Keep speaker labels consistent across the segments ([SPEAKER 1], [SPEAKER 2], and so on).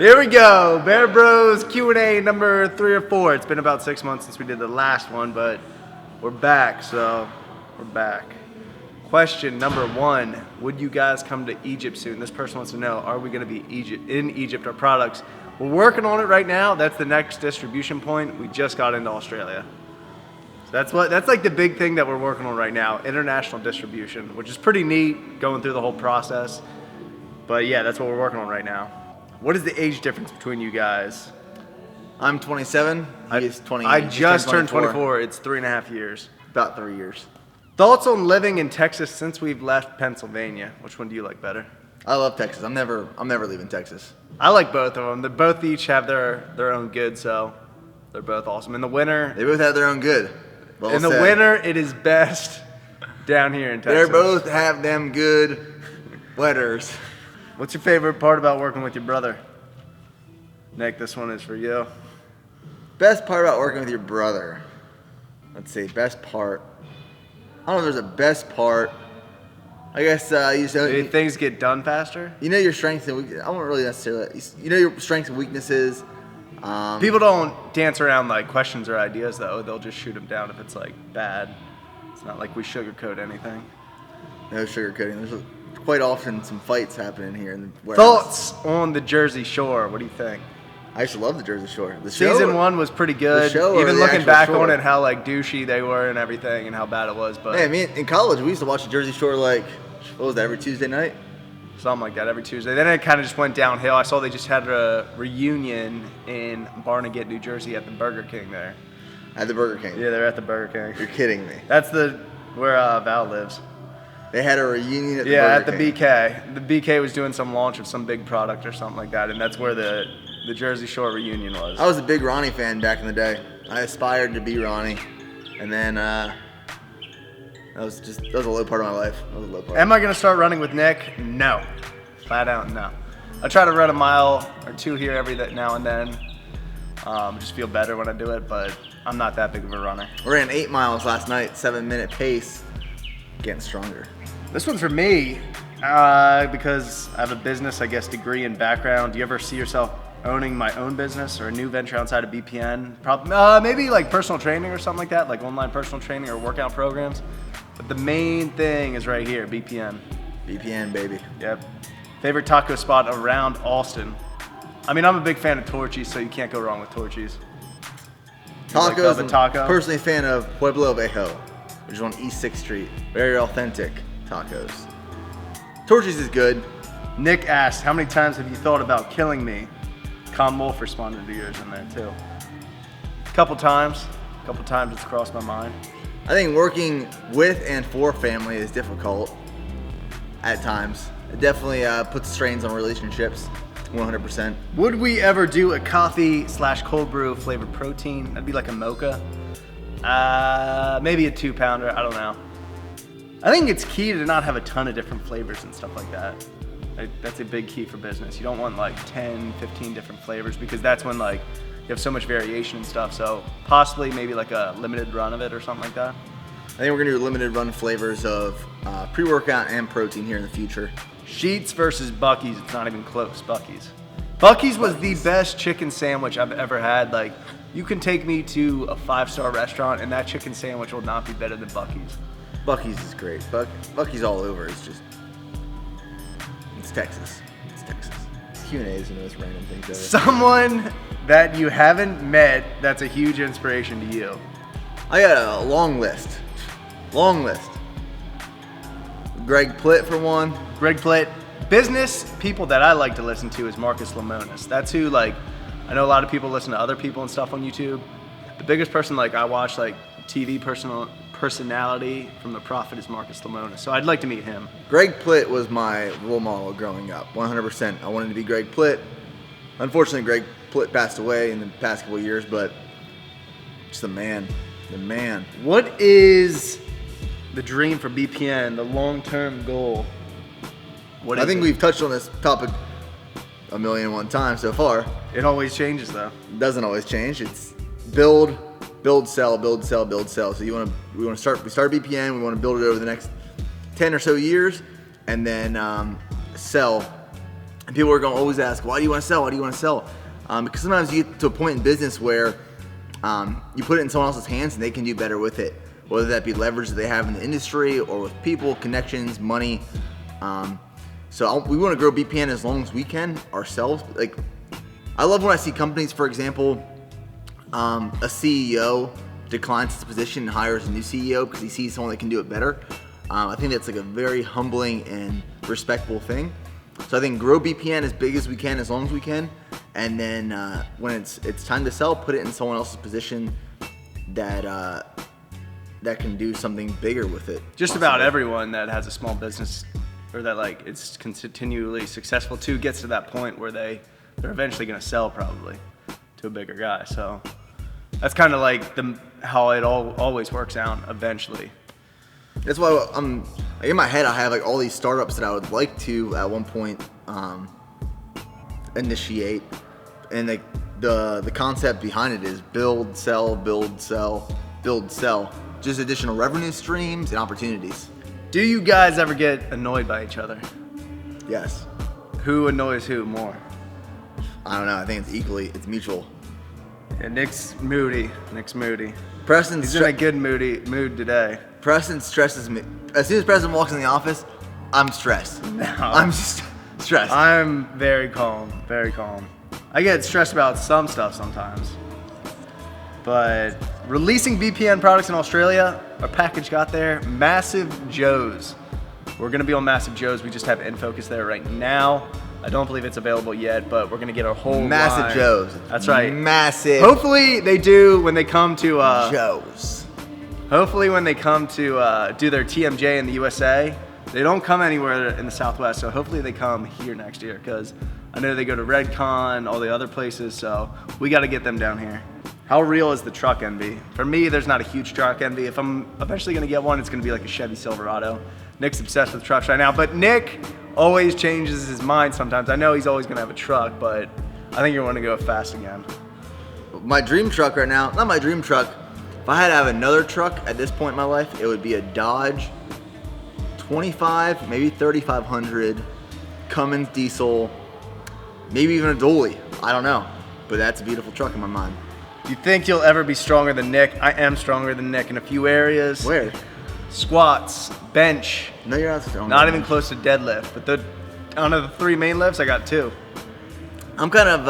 [SPEAKER 1] Here we go, Bear Bros Q&A number 3 or 4. It's been about 6 months since we did the last one, but we're back, so we're back. Question number 1, would you guys come to Egypt soon? This person wants to know, are we gonna be in Egypt, our products? We're working on it right now. That's the next distribution point. We just got into Australia. So that's like the big thing that we're working on right now, international distribution, which is pretty neat, going through the whole process. But yeah, that's what we're working on right now. What is the age difference between you guys?
[SPEAKER 2] I'm 27. He's 20.
[SPEAKER 1] I just turned 24. It's 3.5 years.
[SPEAKER 2] About 3 years.
[SPEAKER 1] Thoughts on living in Texas since we've left Pennsylvania? Which one do you like better?
[SPEAKER 2] I love Texas. I'm never leaving Texas.
[SPEAKER 1] I like both of them. They both each have their own good, so they're both awesome. In the winter,
[SPEAKER 2] They both have their own good. Well
[SPEAKER 1] in the
[SPEAKER 2] said.
[SPEAKER 1] winter, it is best down here in Texas.
[SPEAKER 2] They both have them good weathers.
[SPEAKER 1] What's your favorite part about working with your brother? Nick, this one is for you.
[SPEAKER 2] Best part about working with your brother. Let's see, best part. I don't know if there's a best part. I guess
[SPEAKER 1] Do things get done faster?
[SPEAKER 2] you know your strengths and weaknesses. I won't really necessarily. You know your strengths and weaknesses.
[SPEAKER 1] People don't dance around like questions or ideas though. They'll just shoot them down if it's like bad. It's not like we sugarcoat anything.
[SPEAKER 2] No sugarcoating. There's quite often some fights happening here in the warehouse.
[SPEAKER 1] Thoughts on the Jersey Shore? What do you think?
[SPEAKER 2] I used to love the Jersey Shore.
[SPEAKER 1] Season 1 was pretty good.
[SPEAKER 2] The show or
[SPEAKER 1] Even
[SPEAKER 2] the
[SPEAKER 1] looking
[SPEAKER 2] actual
[SPEAKER 1] back
[SPEAKER 2] shore?
[SPEAKER 1] on it, how like douchey they were and everything, and how bad it was. But
[SPEAKER 2] Man, in college, we used to watch the Jersey Shore like, what was that, every Tuesday night?
[SPEAKER 1] something like that every Tuesday. Then it kind of just went downhill. I saw they just had a reunion in Barnegat, New Jersey, at the Burger King there.
[SPEAKER 2] At the Burger King.
[SPEAKER 1] Yeah, they're at the Burger King.
[SPEAKER 2] You're kidding me.
[SPEAKER 1] That's where Val lives.
[SPEAKER 2] They had a reunion at the
[SPEAKER 1] Yeah,
[SPEAKER 2] Burger
[SPEAKER 1] at
[SPEAKER 2] King.
[SPEAKER 1] the BK. The BK was doing some launch of some big product or something like that, and that's where the Jersey Shore reunion was.
[SPEAKER 2] I was a big Ronnie fan back in the day. I aspired to be Ronnie. And then, that was a low part of my life. That was a low part.
[SPEAKER 1] Am I going to start running with Nick? No. Flat out, no. I try to run a mile or 2 here every now and then. Just feel better when I do it, but I'm not that big of a runner.
[SPEAKER 2] I ran 8 miles last night, 7-minute pace. Getting stronger.
[SPEAKER 1] This one's for me because I have a business, I guess, degree and background. Do you ever see yourself owning my own business or a new venture outside of BPN? Maybe like personal training or something like that, like online personal training or workout programs. But the main thing is right here, BPN.
[SPEAKER 2] BPN, baby.
[SPEAKER 1] Yep. Favorite taco spot around Austin? I mean, I'm a big fan of Torchy's, so you can't go wrong with Torchy's.
[SPEAKER 2] Tacos,
[SPEAKER 1] Like the taco?
[SPEAKER 2] I'm personally a fan of Pueblo Viejo, which is on East 6th Street. Very authentic tacos. Torchy's is good.
[SPEAKER 1] Nick asked, how many times have you thought about killing me? Con Wolf responded to yours in there too. A couple times it's crossed my mind.
[SPEAKER 2] I think working with and for family is difficult at times. It definitely puts strains on relationships, 100%.
[SPEAKER 1] Would we ever do a coffee/cold brew flavored protein? That'd be like a mocha. Maybe a 2-pounder, I don't know. I think it's key to not have a ton of different flavors and stuff like that. That's a big key for business. You don't want like 10, 15 different flavors because that's when like you have so much variation and stuff. So possibly maybe like a limited run of it or something like that.
[SPEAKER 2] I think we're gonna do limited run flavors of pre-workout and protein here in the future.
[SPEAKER 1] Sheetz versus Buc-ee's, it's not even close, Buc-ee's. Buc-ee's was the best chicken sandwich I've ever had. Like, you can take me to a 5-star restaurant and that chicken sandwich will not be better than Buc-ee's.
[SPEAKER 2] Buc-ee's is great. Buc-ee's all over. It's Texas. It's Texas. Q&A's and those random things ever.
[SPEAKER 1] Someone that you haven't met that's a huge inspiration to you.
[SPEAKER 2] I got a long list. Greg Plitt for one.
[SPEAKER 1] Greg Plitt. Business people that I like to listen to is Marcus Lemonis. That's who, like, I know a lot of people listen to other people and stuff on YouTube. The biggest person, like, I watch, like, TV personality from The Prophet is Marcus Lemonis. So I'd like to meet him.
[SPEAKER 2] Greg Plitt was my role model growing up, 100%. I wanted to be Greg Plitt. Unfortunately, Greg Plitt passed away in the past couple of years, but just the man.
[SPEAKER 1] What is the dream for BPN, the long-term goal?
[SPEAKER 2] I think we've touched on this topic 1,000,001 times so far.
[SPEAKER 1] It always changes, though.
[SPEAKER 2] It doesn't always change. It's build, sell. So we want to start BPN. We want to build it over the next 10 or so years, and then sell And people are going to always ask, why do you want to sell? Why do you want to sell? Because sometimes you get to a point in business where you put it in someone else's hands and they can do better with it. Whether that be leverage that they have in the industry or with people, connections, money. We want to grow BPN as long as we can ourselves. Like, I love when I see companies, for example, a CEO declines his position and hires a new CEO because he sees someone that can do it better. I think that's like a very humbling and respectful thing. So I think grow BPN as big as we can, as long as we can, and then when it's time to sell, put it in someone else's position that can do something bigger with it.
[SPEAKER 1] Just about everyone that has a small business or that like it's continually successful too gets to that point where they're eventually going to sell probably to a bigger guy. So that's kind of like how it always works out eventually.
[SPEAKER 2] That's why in my head I have like all these startups that I would like to at one point initiate, and like the concept behind it is build, sell, build, sell, build, sell. Just additional revenue streams and opportunities.
[SPEAKER 1] Do you guys ever get annoyed by each other?
[SPEAKER 2] Yes.
[SPEAKER 1] Who annoys who more?
[SPEAKER 2] I don't know. I think it's mutual.
[SPEAKER 1] Yeah, Nick's moody.
[SPEAKER 2] Preston's
[SPEAKER 1] He's in a good mood today.
[SPEAKER 2] Preston stresses me. As soon as Preston walks in the office, I'm stressed.
[SPEAKER 1] No.
[SPEAKER 2] I'm just stressed.
[SPEAKER 1] I'm very calm. I get stressed about some stuff sometimes. But releasing BPN products in Australia, our package got there. Massive Joe's. We're gonna be on Massive Joe's. We just have In Focus there right now. I don't believe it's available yet, but we're gonna get our whole
[SPEAKER 2] Massive
[SPEAKER 1] line.
[SPEAKER 2] Joe's.
[SPEAKER 1] That's right.
[SPEAKER 2] Massive.
[SPEAKER 1] Hopefully they do when they come to
[SPEAKER 2] Joe's.
[SPEAKER 1] Hopefully when they come to do their TMJ in the USA, they don't come anywhere in the Southwest. So hopefully they come here next year, because I know they go to Redcon, all the other places. So we got to get them down here. How real is the truck envy? For me, there's not a huge truck envy. If I'm eventually gonna get one, it's gonna be like a Chevy Silverado. Nick's obsessed with trucks right now, but Nick always changes his mind sometimes. I know he's always gonna have a truck, but I think you're gonna go fast again.
[SPEAKER 2] My dream truck right now, not my dream truck. If I had to have another truck at this point in my life, it would be a Dodge 25, maybe 3500, Cummins diesel, maybe even a Dolly. I don't know, but that's a beautiful truck in my mind.
[SPEAKER 1] Do you think you'll ever be stronger than Nick? I am stronger than Nick in a few areas.
[SPEAKER 2] Where?
[SPEAKER 1] Squats, bench.
[SPEAKER 2] No, you're not strong.
[SPEAKER 1] Not even close to deadlift, but out of the 3 main lifts, I got 2.
[SPEAKER 2] I'm kind of,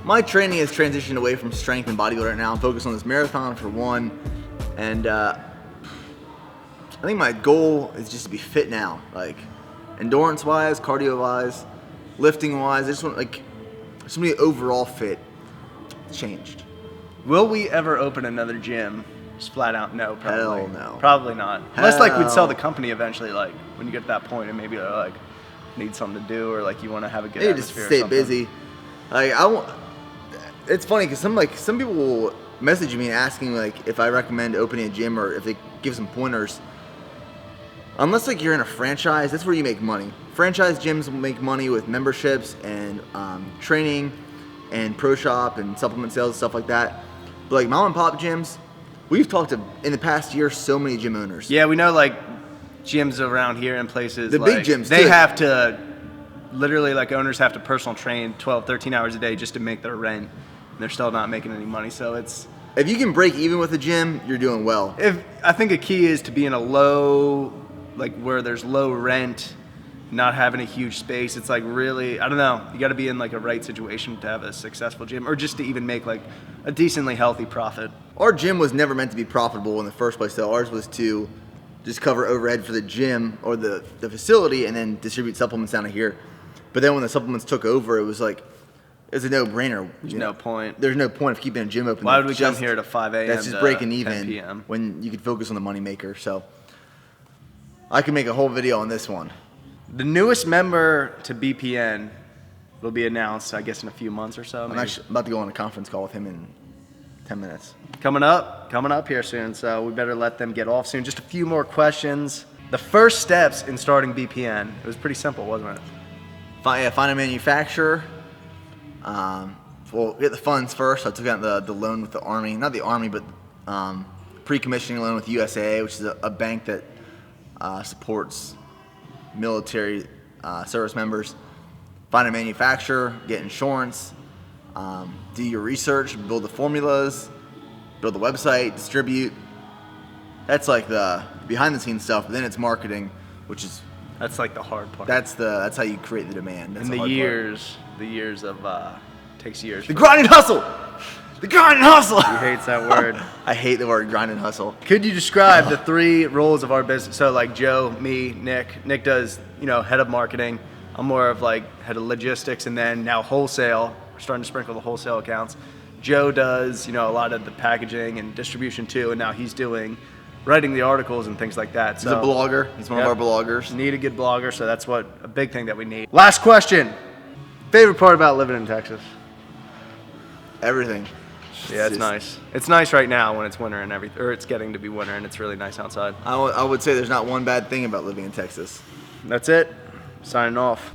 [SPEAKER 2] my training has transitioned away from strength and bodybuilding right now. I'm focused on this marathon for one, and I think my goal is just to be fit now, like endurance-wise, cardio-wise, lifting-wise. I just want just to be overall fit. It's changed.
[SPEAKER 1] Will we ever open another gym? Just flat out no, probably.
[SPEAKER 2] Hell no.
[SPEAKER 1] Probably not. Unless like we'd sell
[SPEAKER 2] Hell.
[SPEAKER 1] the company eventually, like when you get to that point and maybe like need something to do, or like you want to have a good
[SPEAKER 2] Maybe just
[SPEAKER 1] atmosphere or
[SPEAKER 2] stay
[SPEAKER 1] something.
[SPEAKER 2] busy. Like I want. It's funny because some people will message me asking like if I recommend opening a gym or if they give some pointers. Unless like you're in a franchise, that's where you make money. Franchise gyms will make money with memberships and training and pro shop and supplement sales and stuff like that. But like mom and pop gyms, we've talked to in the past year so many gym owners.
[SPEAKER 1] Yeah, we know like gyms around here in places.
[SPEAKER 2] The
[SPEAKER 1] like,
[SPEAKER 2] big gyms,
[SPEAKER 1] they
[SPEAKER 2] too.
[SPEAKER 1] have to literally like owners have to personal train 12, 13 hours a day just to make their rent. And they're still not making any money. So it's
[SPEAKER 2] If you can break even with a gym, you're doing well.
[SPEAKER 1] I think a key is to be in a low, like where there's low rent, not having a huge space. It's like really, I don't know, you got to be in like a right situation to have a successful gym, or just to even make like a decently healthy profit.
[SPEAKER 2] Our gym was never meant to be profitable in the first place, though. Ours was to just cover overhead for the gym or the facility and then distribute supplements down to here. But then when the supplements took over, it was like, it's a no-brainer.
[SPEAKER 1] There's no point.
[SPEAKER 2] There's no point of keeping a gym open.
[SPEAKER 1] Why would we come here to 5 a.m.
[SPEAKER 2] That's just
[SPEAKER 1] to
[SPEAKER 2] breaking
[SPEAKER 1] 10
[SPEAKER 2] even
[SPEAKER 1] p.m.?
[SPEAKER 2] when you could focus on the moneymaker. So I could make a whole video on this one.
[SPEAKER 1] The newest member to BPN will be announced, I guess, in a few months or so.
[SPEAKER 2] I'm
[SPEAKER 1] maybe.
[SPEAKER 2] actually about to go on a conference call with him in 10 minutes.
[SPEAKER 1] Coming up here soon, so we better let them get off soon. Just a few more questions. The first steps in starting BPN, it was pretty simple, wasn't it?
[SPEAKER 2] Find a manufacturer. Well, get the funds first. I took out the loan with the Army. Not the Army, but pre-commissioning loan with USAA, which is a bank that supports military service members. find a manufacturer, get insurance, do your research, build the formulas, build the website, distribute. That's like the behind the scenes stuff. But then it's marketing, which is
[SPEAKER 1] That's like the hard part.
[SPEAKER 2] that's how you create the demand. That's
[SPEAKER 1] and
[SPEAKER 2] the
[SPEAKER 1] the
[SPEAKER 2] hard
[SPEAKER 1] years of takes years.
[SPEAKER 2] part. The grind and hustle. The grind and hustle.
[SPEAKER 1] He hates that word.
[SPEAKER 2] I hate the word grind and hustle.
[SPEAKER 1] Could you describe the 3 roles of our business? So like Joe, me, Nick. Nick does, head of marketing. I'm more of like head of logistics, and then now wholesale. We're starting to sprinkle the wholesale accounts. Joe does, a lot of the packaging and distribution too, and now he's doing writing the articles and things like that.
[SPEAKER 2] He's a blogger. He's one of our bloggers.
[SPEAKER 1] Need a good blogger, so that's a big thing that we need. Last question. Favorite part about living in Texas?
[SPEAKER 2] Everything.
[SPEAKER 1] Yeah, it's nice. It's nice right now when it's winter and everything, or it's getting to be winter and it's really nice outside.
[SPEAKER 2] I would say there's not one bad thing about living in Texas.
[SPEAKER 1] That's it. Signing off.